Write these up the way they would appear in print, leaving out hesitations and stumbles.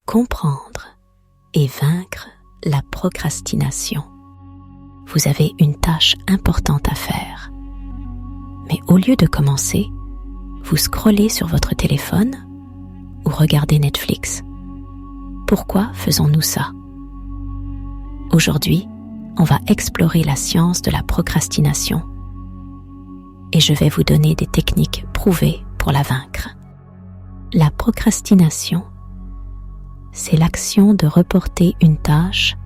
comprendre et vaincre la procrastination. Vous avez une tâche importante à faire. Mais au lieu de commencer, vous scrollez sur votre téléphone ou regardez Netflix. Pourquoi faisons-nous ça? Aujourd'hui, on va explorer la science de la procrastination et je vais vous donner des techniques prouvées pour la vaincre. La procrastination, c'est l'action de reporter une tâche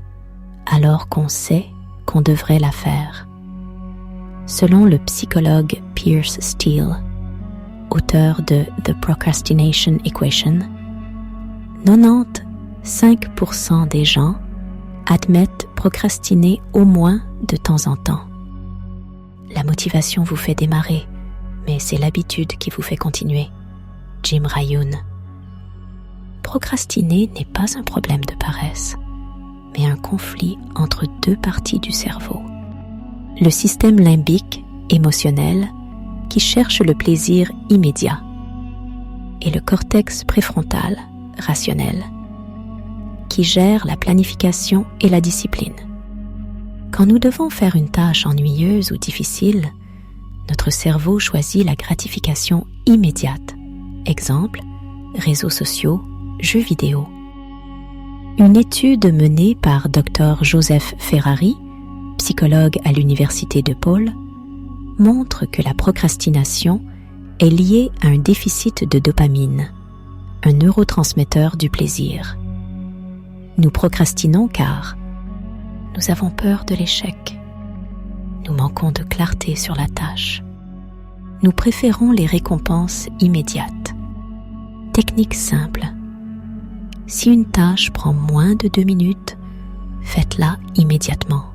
alors qu'on sait qu'on devrait la faire. Selon le psychologue Piers Steel, auteur de The Procrastination Equation, 95% des gens admettent procrastiner au moins de temps en temps. La motivation vous fait démarrer, mais c'est l'habitude qui vous fait continuer. Jim Rohn. Procrastiner n'est pas un problème de paresse, mais un conflit entre deux parties du cerveau. Le système limbique, émotionnel, qui cherche le plaisir immédiat, et le cortex préfrontal, rationnel, qui gère la planification et la discipline. Quand nous devons faire une tâche ennuyeuse ou difficile, notre cerveau choisit la gratification immédiate. Exemple, réseaux sociaux, jeux vidéo. Une étude menée par Dr Joseph Ferrari, psychologue à l'Université de Paul, montre que la procrastination est liée à un déficit de dopamine, un neurotransmetteur du plaisir. Nous procrastinons car nous avons peur de l'échec. Nous manquons de clarté sur la tâche. Nous préférons les récompenses immédiates. Technique simple. Si une tâche prend moins de 2 minutes, faites-la immédiatement.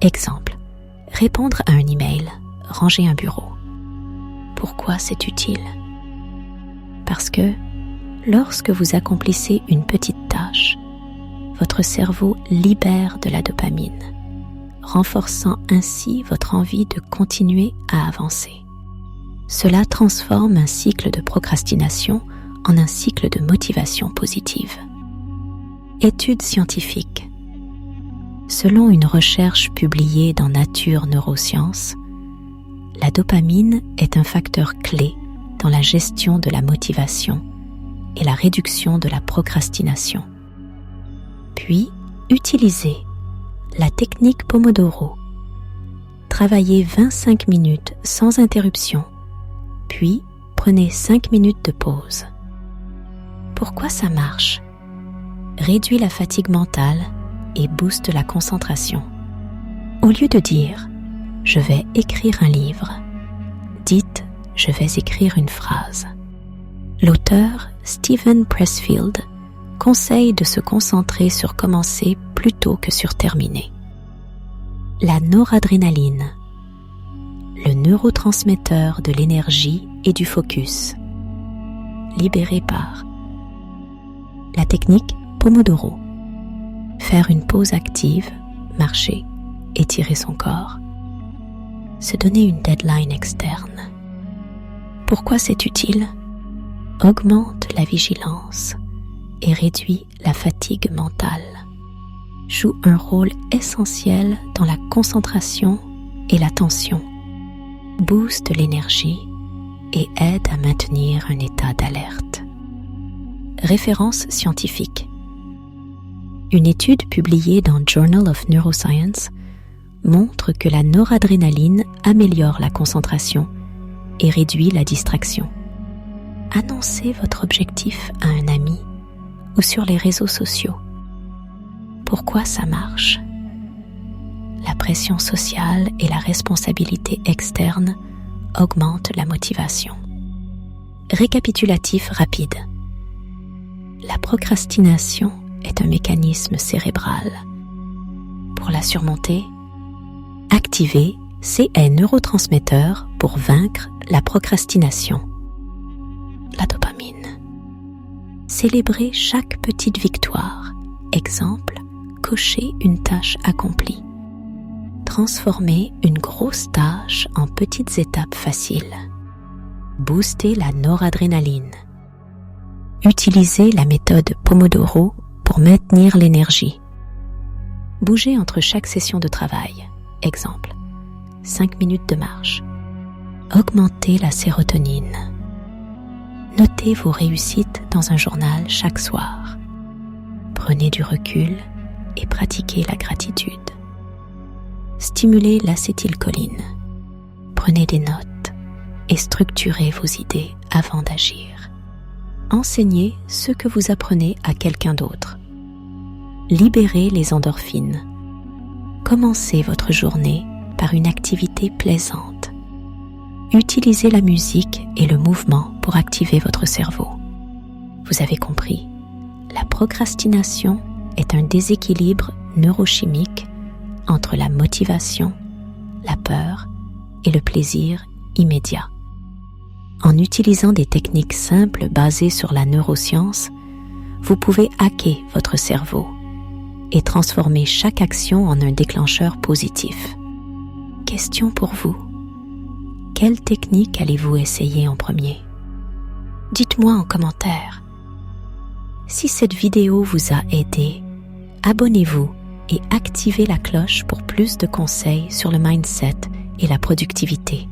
Exemple, répondre à un email, ranger un bureau. Pourquoi c'est utile? Parce que lorsque vous accomplissez une petite tâche, votre cerveau libère de la dopamine, renforçant ainsi votre envie de continuer à avancer. Cela transforme un cycle de procrastination en un cycle de motivation positive. Étude scientifique. Selon une recherche publiée dans Nature Neurosciences, la dopamine est un facteur clé dans la gestion de la motivation et la réduction de la procrastination. Puis, utilisez la technique Pomodoro. Travaillez 25 minutes sans interruption, puis prenez 5 minutes de pause. Pourquoi ça marche? Réduit la fatigue mentale et booste la concentration. Au lieu de dire « je vais écrire un livre », dites « je vais écrire une phrase ». L'auteur Steven Pressfield conseille de se concentrer sur commencer plutôt que sur terminer. La noradrénaline, le neurotransmetteur de l'énergie et du focus, libéré par la technique Pomodoro. Faire une pause active, marcher, étirer son corps. Se donner une deadline externe. Pourquoi c'est utile? Augmente la vigilance et réduit la fatigue mentale. Joue un rôle essentiel dans la concentration et l'attention. Booste l'énergie et aide à maintenir un état d'alerte. Référence scientifique. Une étude publiée dans Journal of Neuroscience montre que la noradrénaline améliore la concentration et réduit la distraction. Annoncez votre objectif à un ami ou sur les réseaux sociaux. Pourquoi ça marche? La pression sociale et la responsabilité externe augmentent la motivation. Récapitulatif rapide. La procrastination est un mécanisme cérébral. Pour la surmonter, activez ces neurotransmetteurs pour vaincre la procrastination. La dopamine. Célébrez chaque petite victoire. Exemple, cocher une tâche accomplie. Transformez une grosse tâche en petites étapes faciles. Boostez la noradrénaline. Utilisez la méthode Pomodoro pour maintenir l'énergie. Bougez entre chaque session de travail. Exemple, 5 minutes de marche. Augmentez la sérotonine. Notez vos réussites dans un journal chaque soir. Prenez du recul et pratiquez la gratitude. Stimulez l'acétylcholine. Prenez des notes et structurez vos idées avant d'agir. Enseignez ce que vous apprenez à quelqu'un d'autre. Libérez les endorphines. Commencez votre journée par une activité plaisante. Utilisez la musique et le mouvement pour activer votre cerveau. Vous avez compris, la procrastination est un déséquilibre neurochimique entre la motivation, la peur et le plaisir immédiat. En utilisant des techniques simples basées sur la neuroscience, vous pouvez hacker votre cerveau et transformer chaque action en un déclencheur positif. Question pour vous. Quelle technique allez-vous essayer en premier? Dites-moi en commentaire. Si cette vidéo vous a aidé, abonnez-vous et activez la cloche pour plus de conseils sur le mindset et la productivité.